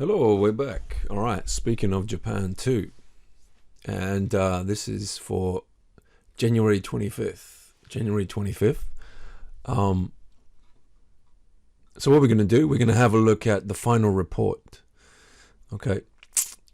Hello, we're back. All right, speaking of Japan too, and this is for January 25th. January 25th. Um, so what we're going to do, we're going to have a look at the final report. Okay,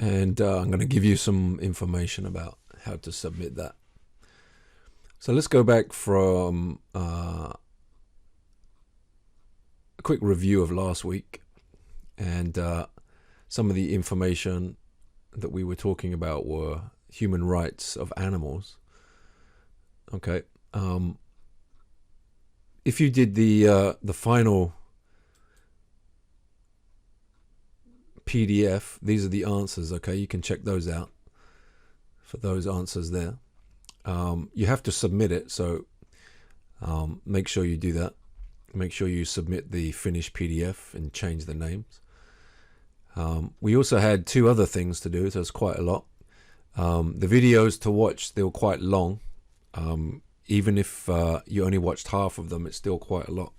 and I'm going to give you some information about how to submit that. So let's go back from a quick review of last week and some of the information that we were talking about were human rights of animals. Okay. If you did the final PDF, these are the answers. Okay, you can check those out for those answers there. You have to submit it, so make sure you do that. Make sure you submit the finished PDF and change the names. We also had two other things to do, so it's quite a lot. The videos to watch, they were quite long. Even if you only watched half of them, it's still quite a lot.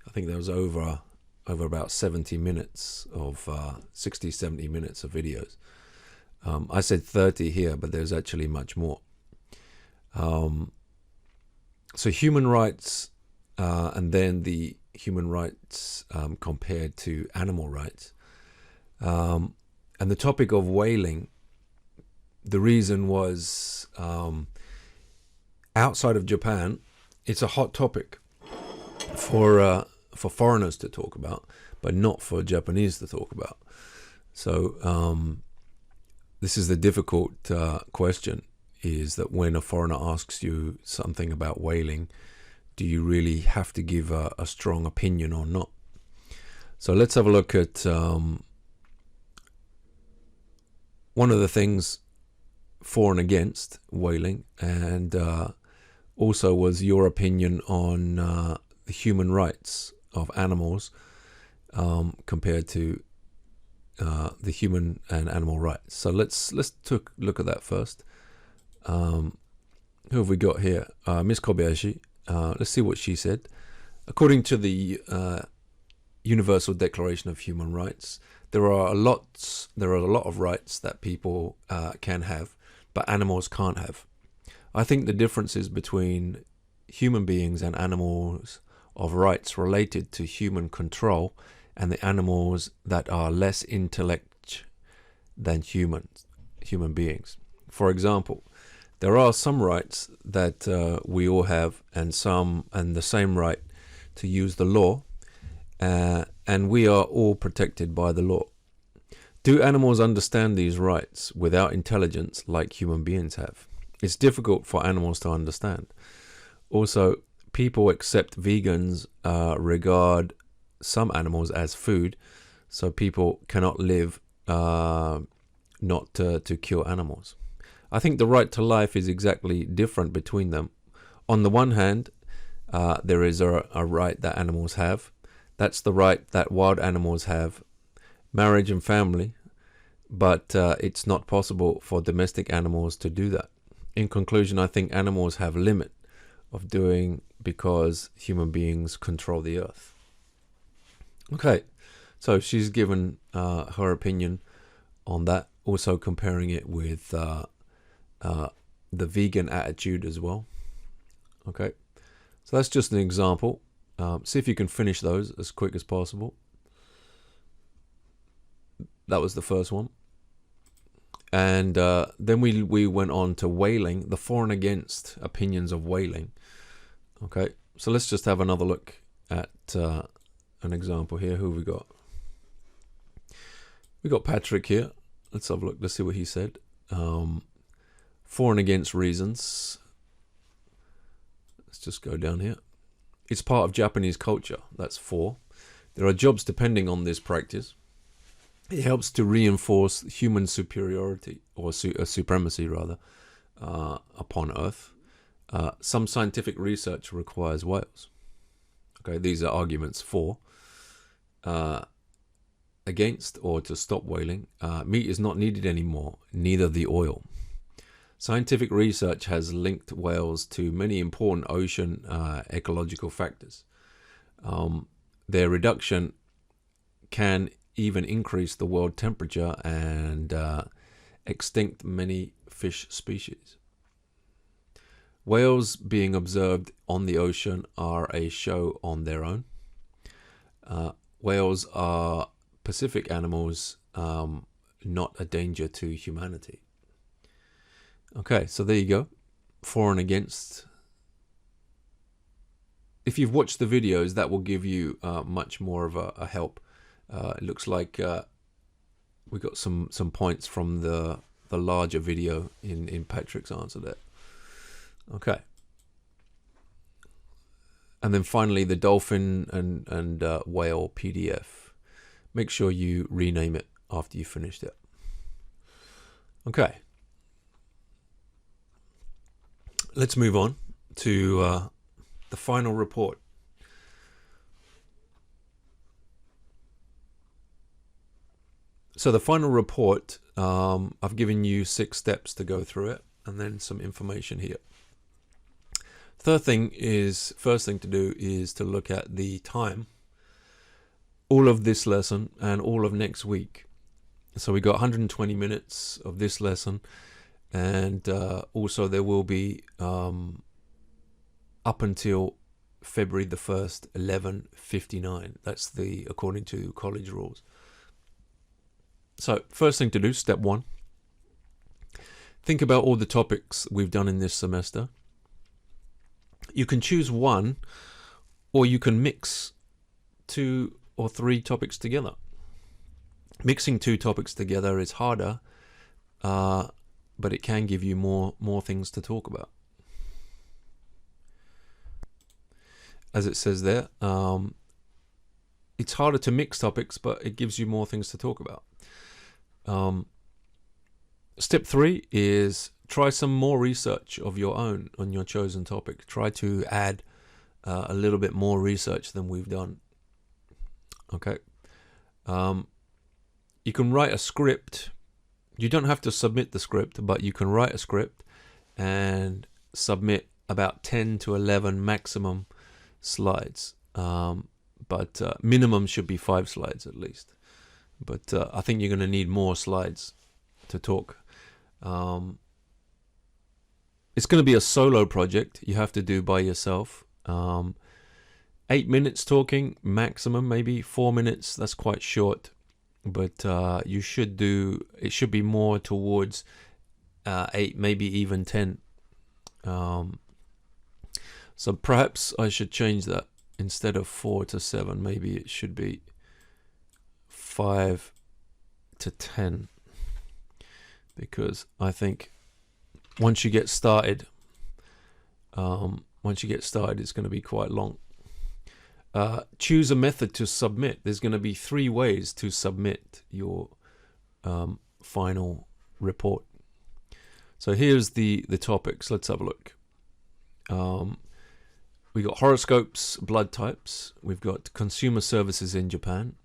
I think there was over about 70 minutes of 60, 70 minutes of videos. I said 30 here, but there's actually much more. So human rights, and then the human rights compared to animal rights. And the topic of whaling, the reason was outside of Japan, it's a hot topic for foreigners to talk about, but not for Japanese to talk about. So this is the difficult question, is that when a foreigner asks you something about whaling, do you really have to give a strong opinion or not? So let's have a look at one of the things for and against whaling, and also was your opinion on the human rights of animals compared to the human and animal rights. So let's look at that first. Who have we got here? Miss Kobayashi. Let's see what she said. According to the Universal Declaration of Human Rights, there are a lot of rights that people can have, but animals can't have. I think the differences between human beings and animals of rights related to human control and the animals that are less intellect than human beings. For example, there are some rights that we all have, and the same right to use the law, and we are all protected by the law. Do animals understand these rights without intelligence like human beings have? It's difficult for animals to understand. Also, people except vegans regard some animals as food, so people cannot live not to kill animals. I think the right to life is exactly different between them. On the one hand, there is a right that animals have. That's the right that wild animals have, marriage and family, but it's not possible for domestic animals to do that. In conclusion, I think animals have a limit of doing because human beings control the earth. Okay, so she's given her opinion on that, also comparing it with the vegan attitude as well. Okay, so that's just an example. See if you can finish those as quick as possible. That was the first one. And then we went on to whaling, the for and against opinions of whaling. Okay, so let's just have another look at an example here. Who have we got? We got Patrick here. Let's have a look. Let's see what he said. For and against reasons. Let's just go down here. It's part of Japanese culture. That's for. There are jobs depending on this practice. It helps to reinforce human superiority, or supremacy rather, upon Earth. Some scientific research requires whales. Okay, these are arguments for. Against, or to stop whaling. Meat is not needed anymore, neither the oil. Scientific research has linked whales to many important ocean ecological factors. Their reduction can even increase the world temperature and extinct many fish species. Whales being observed on the ocean are a show on their own. Whales are Pacific animals, not a danger to humanity. Okay, so there you go. For and against. If you've watched the videos, that will give you much more of a help. It looks like we got some points from the larger video in Patrick's answer there. Okay. And then finally, the dolphin and whale PDF. Make sure you rename it after you finished it. Okay. Let's move on to the final report. So the final report, I've given you 6 steps to go through it, and then some information here. First thing to do is to look at the time, all of this lesson and all of next week. So we got 120 minutes of this lesson, and also there will be up until February the 1st, 11:59. That's according to college rules. So first thing to do, step 1, think about all the topics we've done in this semester. You can choose one, or you can mix 2 or 3 topics together. Mixing 2 topics together is harder, but it can give you more things to talk about. As it says there, it's harder to mix topics, but it gives you more things to talk about. Step 3 is try some more research of your own on your chosen topic. Try to add a little bit more research than we've done. Okay. You can write a script. You don't have to submit the script, but you can write a script and submit about 10 to 11 maximum slides. But minimum should be 5 slides at least. But I think you're going to need more slides to talk. It's going to be a solo project you have to do by yourself. 8 minutes talking maximum, maybe 4 minutes. That's quite short. But it should be more towards 8, maybe even 10. So perhaps I should change that. Instead of 4 to 7, maybe it should be 5 to 10. Because I think once you get started, it's going to be quite long. Choose a method to submit. There's going to be 3 ways to submit your final report. So here's the topics. Let's have a look. We got horoscopes, blood types. We've got consumer services in Japan.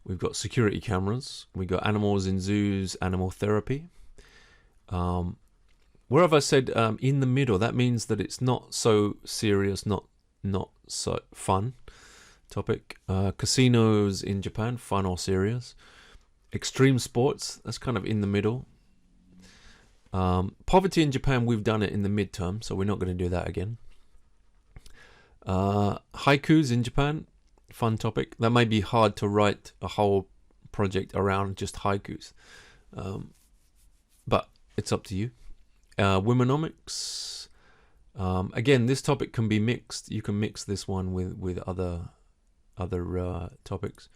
We've got security cameras. We've got animals in zoos, animal therapy. Where have I said in the middle? That means that it's not so serious, not so fun topic. Casinos in Japan, fun or serious. Extreme sports, that's kind of in the middle. Poverty in Japan, we've done it in the midterm, so we're not going to do that again. Haikus in Japan, fun topic. That may be hard to write a whole project around just haikus, but it's up to you. Womenomics. Again, this topic can be mixed. You can mix this one with other topics.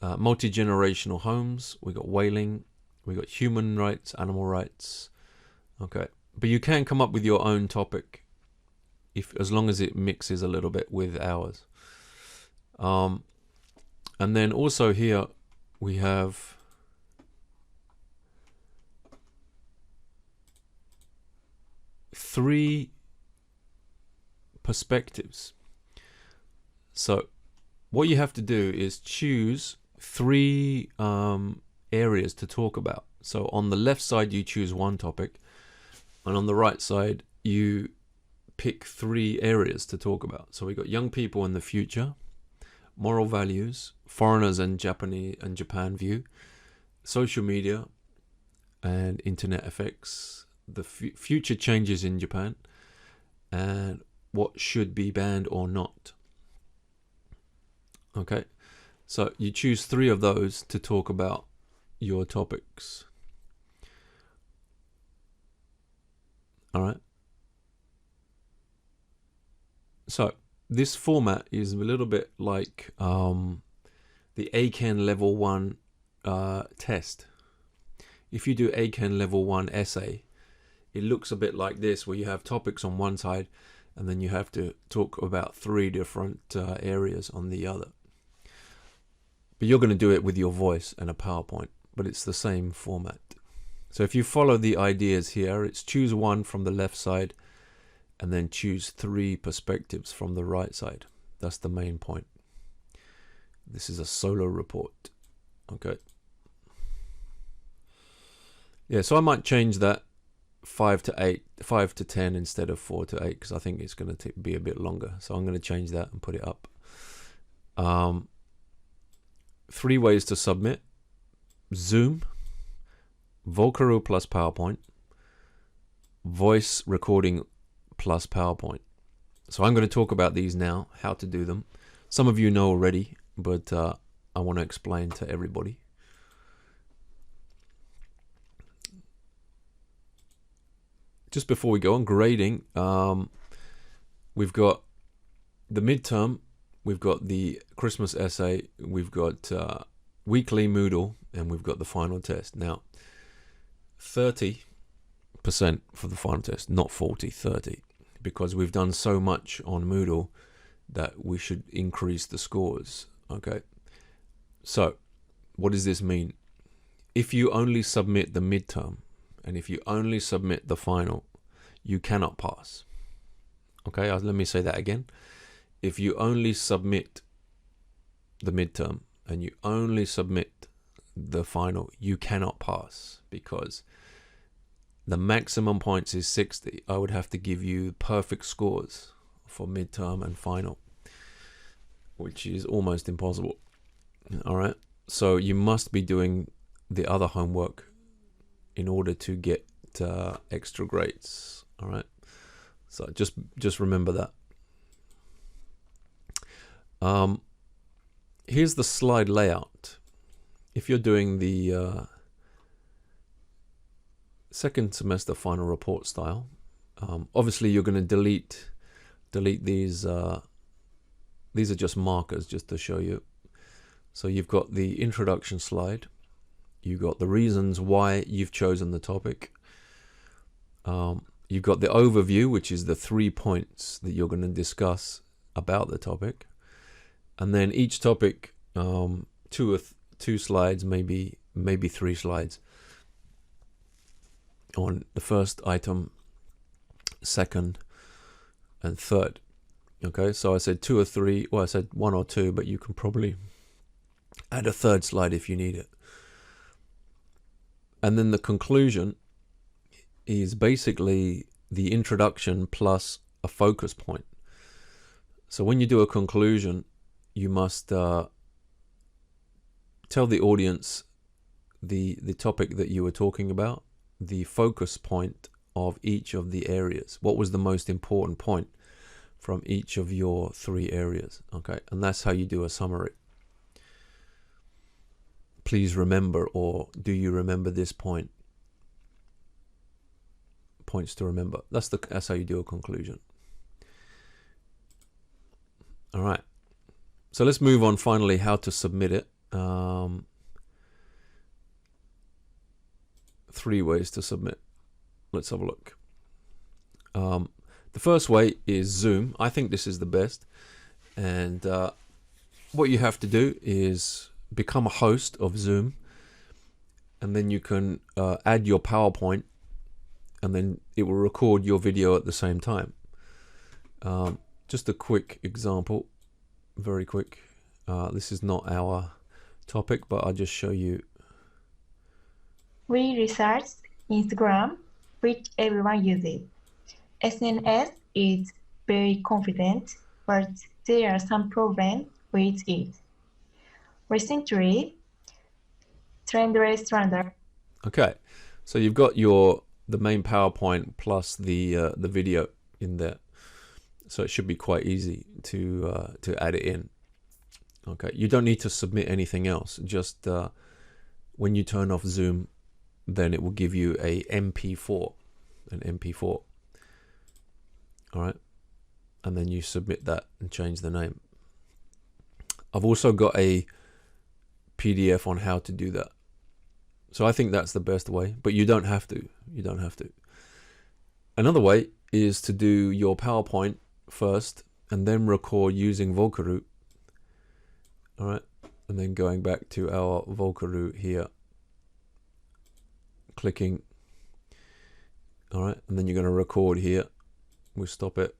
Multi-generational homes. We got whaling. We got human rights, animal rights. Okay, but you can come up with your own topic, as long as it mixes a little bit with ours. And then also here we have three perspectives. So what you have to do is choose 3 areas to talk about. So on the left side you choose one topic, and on the right side you pick 3 areas to talk about. So we got young people in the future, moral values, foreigners and Japan view, social media and internet effects, the future changes in Japan, and what should be banned or not. Okay, so you choose 3 of those to talk about your topics. All right. So this format is a little bit like the ACAN level 1 test. If you do ACAN level 1 essay, it looks a bit like this, where you have topics on one side and then you have to talk about 3 different areas on the other. But you're going to do it with your voice and a PowerPoint, but it's the same format. So if you follow the ideas here, it's choose 1 from the left side and then choose 3 perspectives from the right side. That's the main point. This is a solo report. Okay. Yeah, so I might change that 5 to 10 instead of 4 to 8, because I think it's going to be a bit longer. So I'm going to change that and put it up. 3 ways to submit: Zoom, Vocaroo plus PowerPoint, voice recording plus PowerPoint. So I'm going to talk about these now, how to do them. Some of you know already, but I want to explain to everybody. Just before we go on grading, we've got the midterm, we've got the Christmas essay, we've got weekly Moodle, and we've got the final test. Now, 30% for the final test, not 40, 30, because we've done so much on Moodle that we should increase the scores. Okay, so what does this mean? If you only submit the midterm and if you only submit the final, you cannot pass. Okay, let me say that again. If you only submit the midterm and you only submit the final, you cannot pass, because the maximum points is 60. I would have to give you perfect scores for midterm and final, which is almost impossible. All right, so you must be doing the other homework in order to get extra grades. All right, so just remember that. Here's the slide layout. If you're doing the second semester final report style, obviously you're going to delete these. These are just markers, just to show you. So you've got the introduction slide. You've got the reasons why you've chosen the topic. You've got the overview, which is the 3 points that you're going to discuss about the topic. And then each topic, 2 slides, maybe 3 slides on the first item, second, and third. Okay, so I said 2 or 3, well, I said 1 or 2, but you can probably add a 3rd slide if you need it. And then the conclusion is basically the introduction plus a focus point. So when you do a conclusion, you must tell the audience the topic that you were talking about, the focus point of each of the areas. What was the most important point from each of your 3 areas? Okay, and that's how you do a summary. Please remember, or do you remember this point? Points to remember. That's how you do a conclusion. All right. So let's move on finally how to submit it. 3 ways to submit. Let's have a look. The first way is Zoom. I think this is the best. And what you have to do is become a host of Zoom. And then you can add your PowerPoint. And then it will record your video at the same time. Just a quick example. Very quick. This is not our topic, but I'll just show you. We researched Instagram, which everyone uses. SNS is very confident, but there are some problems with it. Recently, Trendless Trender. Okay, so you've got the main PowerPoint plus the video in there, so it should be quite easy to add it in. Okay, you don't need to submit anything else. Just when you turn off Zoom, then it will give you a MP4, an MP4. All right, and then you submit that and change the name. I've also got a PDF on how to do that. So I think that's the best way, but you don't have to. You don't have to. Another way is to do your PowerPoint first and then record using Volcaroot. All right, and then going back to our Volcaroot here, clicking. All right, and then you're going to record here. We'll stop it,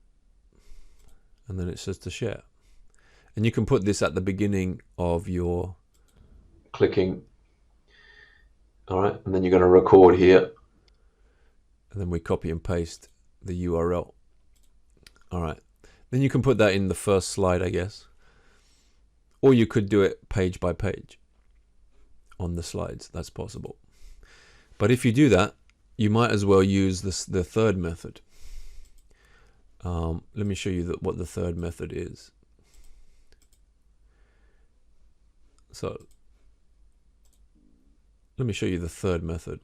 and then it says to share. And you can put this at the beginning of your clicking. All right, and then you're going to record here, and then we copy and paste the URL. All right, then you can put that in the first slide, I guess, or you could do it page by page on the slides. That's possible. But if you do that, you might as well use the third method. Let me show you what the third method is. So let me show you the third method.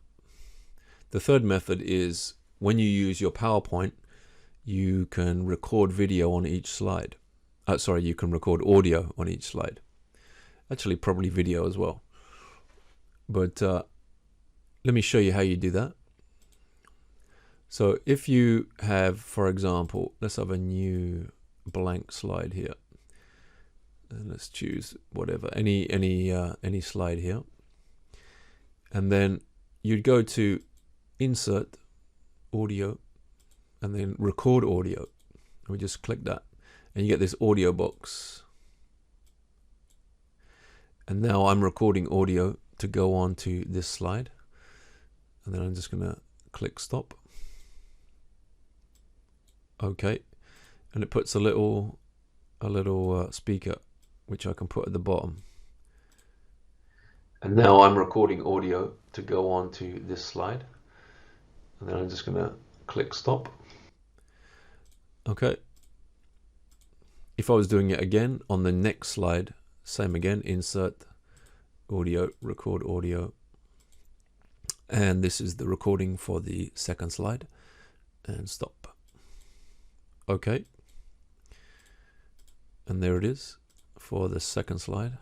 The third method is when you use your PowerPoint, you can record video on each slide. Sorry, you can record audio on each slide. Actually, probably video as well. But let me show you how you do that. So if you have, for example, let's have a new blank slide here. And let's choose whatever, any slide here. And then you'd go to Insert, Audio, and then Record Audio. And we just click that, and you get this audio box. And now I'm recording audio to go on to this slide. And then I'm just going to click Stop. Okay, and it puts a little speaker which I can put at the bottom. And now I'm recording audio to go on to this slide. And then I'm just going to click Stop. Okay. If I was doing it again on the next slide, same again, Insert, Audio, Record Audio. And this is the recording for the second slide. And stop. Okay. And there it is for the second slide.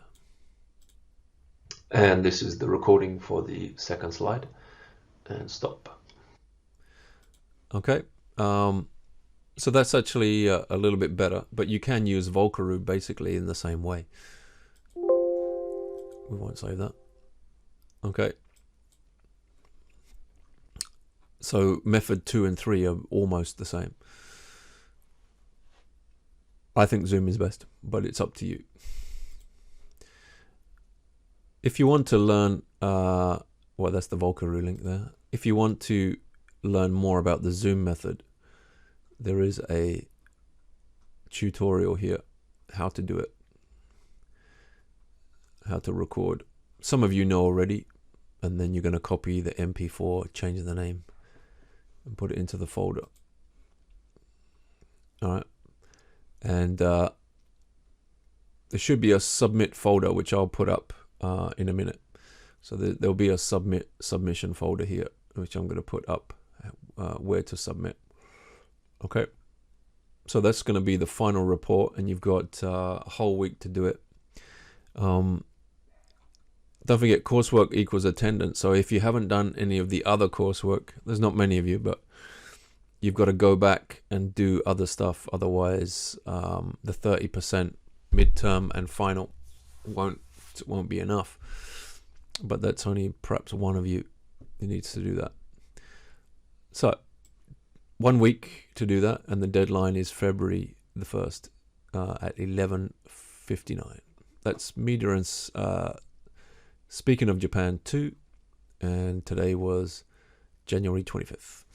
And this is the recording for the second slide. And stop. Okay. So that's actually a little bit better, but you can use Volcaroot basically in the same way. We won't save that. Okay. So method 2 and 3 are almost the same. I think Zoom is best, but it's up to you. If you want to learn, well, that's the Volcaroot link there. If you want to learn more about the Zoom method, there is a tutorial here, how to do it, how to record. Some of you know already, and then you're going to copy the MP4, change the name, and put it into the folder. All right. And there should be a submit folder, which I'll put up in a minute. So there'll be a submission folder here, which I'm going to put up where to submit. Okay. So that's going to be the final report, and you've got a whole week to do it. Don't forget, coursework equals attendance. So if you haven't done any of the other coursework, there's not many of you, but you've got to go back and do other stuff. Otherwise, the 30% midterm and final won't be enough. But that's only perhaps one of you who needs to do that. So 1 week to do that, and the deadline is February the 1st at 11:59. That's Media and Speaking of Japan 2, and today was January 25th.